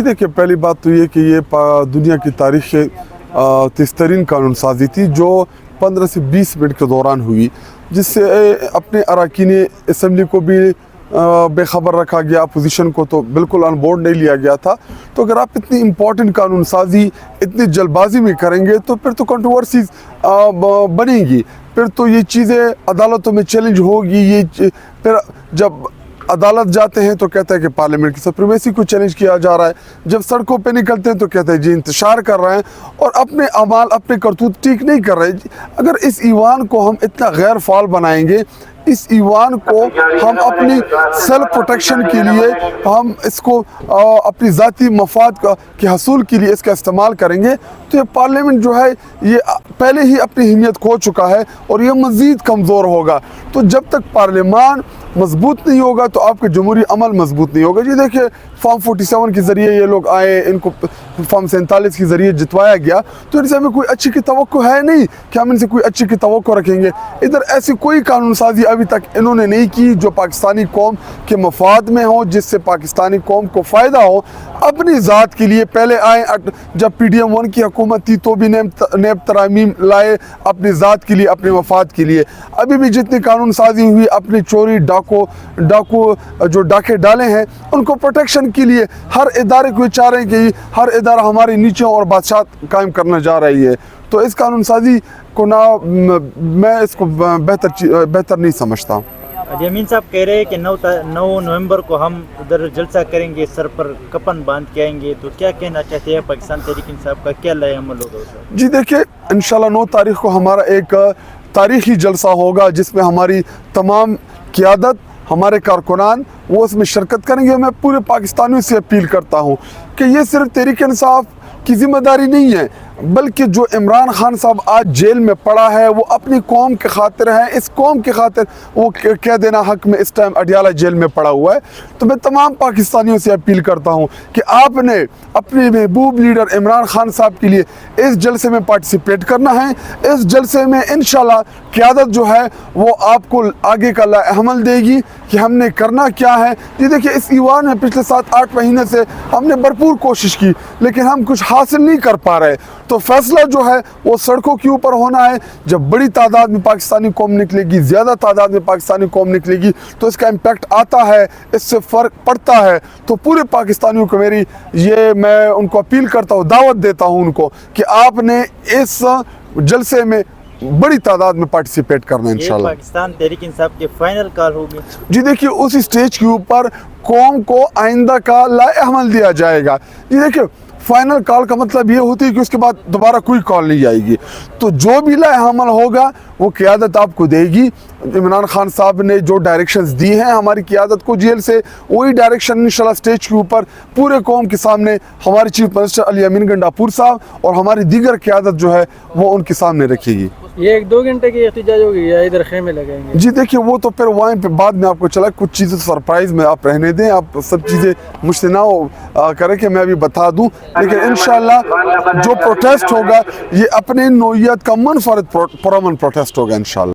देखिए, पहली बात तो ये कि ये दुनिया की तारीख के तेज़ तरीन कानून साजी थी जो 15 से 20 मिनट के दौरान हुई, जिससे अपने अरकान असम्बली को भी बेखबर रखा गया, अपोजिशन को तो बिल्कुल ऑन बोर्ड नहीं लिया गया था। तो अगर आप इतनी इम्पोर्टेंट कानून साजी इतनी जल्दबाजी में करेंगे तो फिर तो कंट्रोवर्सीज बनेंगी, फिर तो ये चीज़ें अदालतों में चैलेंज होगी। फिर जब अदालत जाते हैं तो कहते हैं कि पार्लियामेंट की सुप्रीमेसी को चैलेंज किया जा रहा है, जब सड़कों पे निकलते हैं तो कहते हैं जी इंतशार कर रहे हैं और अपने अमाल अपने करतूत ठीक नहीं कर रहे। अगर इस ईवान को हम इतना गैर फाल बनाएंगे, इस ईवान को हम अपनी सेल्फ प्रोटेक्शन के लिए हम इसको अपनी ज़ाती मफाद के हसूल के लिए इसका इस्तेमाल करेंगे तो ये पार्लियामेंट जो है ये पहले ही अपनी अहमियत खो चुका है और ये मज़ीद कमज़ोर होगा। तो जब तक पार्लियामान मजबूत नहीं होगा तो आपका जमहूरी अमल मजबूत नहीं होगा। जी देखिए, फॉर्म 47 के ज़रिए ये लोग आए, इनको फॉर्म 47 के ज़रिए जितवाया गया, तो इनसे हमें कोई अच्छी की तवक्को है नहीं कि हम इनसे कोई अच्छी की तवक्को रखेंगे। इधर ऐसी कोई कानून साजी अभी तक इन्होंने नहीं की जो पाकिस्तानी कौम के मफाद में हो, जिससे पाकिस्तानी कौम को फ़ायदा हो। अपनी ज़ात के लिए पहले आए, जब PDM 1 की हुकूमत थी तो भी नेब तरामीम लाए अपनी ज़ात के लिए, अपने मफाद के लिए। अभी भी जितनी कानून साजी हुई अपनी चोरी डाकू जो डाके डाले हैं उनको प्रोटेक्शन के लिए हर इदारे को चाह रहे हैं कि हर इदारा हमारे नीचे और बादशाह कायम करना जा रही है। तो इस कानून साजी को मैं इसको बेहतर नहीं समझता। अमीन साहब कह रहे हैं कि 9 नवंबर को हम उधर जलसा करेंगे, सर पर कफन बांध के आएंगे, तो क्या कहना चाहते हैं पाकिस्तान तहरीक इंसाफ का क्या लाए अमल होगा उसका? जी देखिए, इंशाल्लाह 9 तारीख को हमारा एक तारीखी जलसा होगा जिसमें हमारी तमाम क़यादत, हमारे कारकुनान वो उसमें शिरकत करेंगे। मैं पूरे पाकिस्तानियों से अपील करता हूँ कि ये सिर्फ तहरीक इंसाफ की ज़िम्मेदारी नहीं है, बल्कि जो इमरान खान साहब आज जेल में पड़ा है वो अपनी कौम के खातिर है, इस कौम के खातिर वो कह देना हक में इस टाइम अडियाला जेल में पड़ा हुआ है। तो मैं तमाम पाकिस्तानियों से अपील करता हूँ कि आपने अपने महबूब लीडर इमरान खान साहब के लिए इस जलसे में पार्टिसिपेट करना है। इस जलसे में इंशाल्लाह क़यादत जो है वो आपको आगे का अमल देगी कि हमने करना क्या है। ये देखिए, इस ईवान में पिछले 7-8 महीने से हमने भरपूर कोशिश की लेकिन हम कुछ हासिल नहीं कर पा रहे। तो फैसला जो है वो सड़कों के ऊपर होना है। जब बड़ी तादाद में पाकिस्तानी कौम निकलेगी, ज़्यादा तादाद में पाकिस्तानी कौम निकलेगी तो इसका इम्पैक्ट आता है, इससे फ़र्क पड़ता है। तो पूरे पाकिस्तानियों को मैं उनको अपील करता हूँ, दावत देता हूँ उनको कि आपने इस जलसे में बड़ी तादाद में पार्टिसिपेट करना है इंशाल्लाह। पाकिस्तान तहरीक इंसाफ के फाइनल कॉल होगी। जी देखिए, उस स्टेज के ऊपर कौम को आइंदा का लाएअमल दिया जाएगा। जी देखिए, फाइनल कॉल का मतलब ये होती है कि उसके बाद दोबारा कोई कॉल नहीं आएगी। तो जो भी लाएअमल होगा वो क़यादत आपको देगी। इमरान खान साहब ने जो डायरेक्शंस दी हैं हमारी क़यादत को जेल से, वही डायरेक्शन इंशाल्लाह स्टेज के ऊपर पूरे कौम के सामने हमारे चीफ मिनिस्टर अली अमीन गंडापुर साहब और हमारी दीगर क़यादत जो है वो उनके सामने रखेगी। ये 1-2 घंटे की एहतिजाज होगी या इधर खेमे लगेंगे? जी देखिए, वो तो फिर वहाँ पे बाद में आपको चला, कुछ चीज़ें सरप्राइज में आप रहने दें, आप सब चीज़ें मुझसे ना करें कि मैं अभी बता दूं। लेकिन इंशाल्लाह जो प्रोटेस्ट होगा ये अपने नौइयत का मुनफरद पुरअमन प्रोटेस्ट होगा इंशाल्लाह।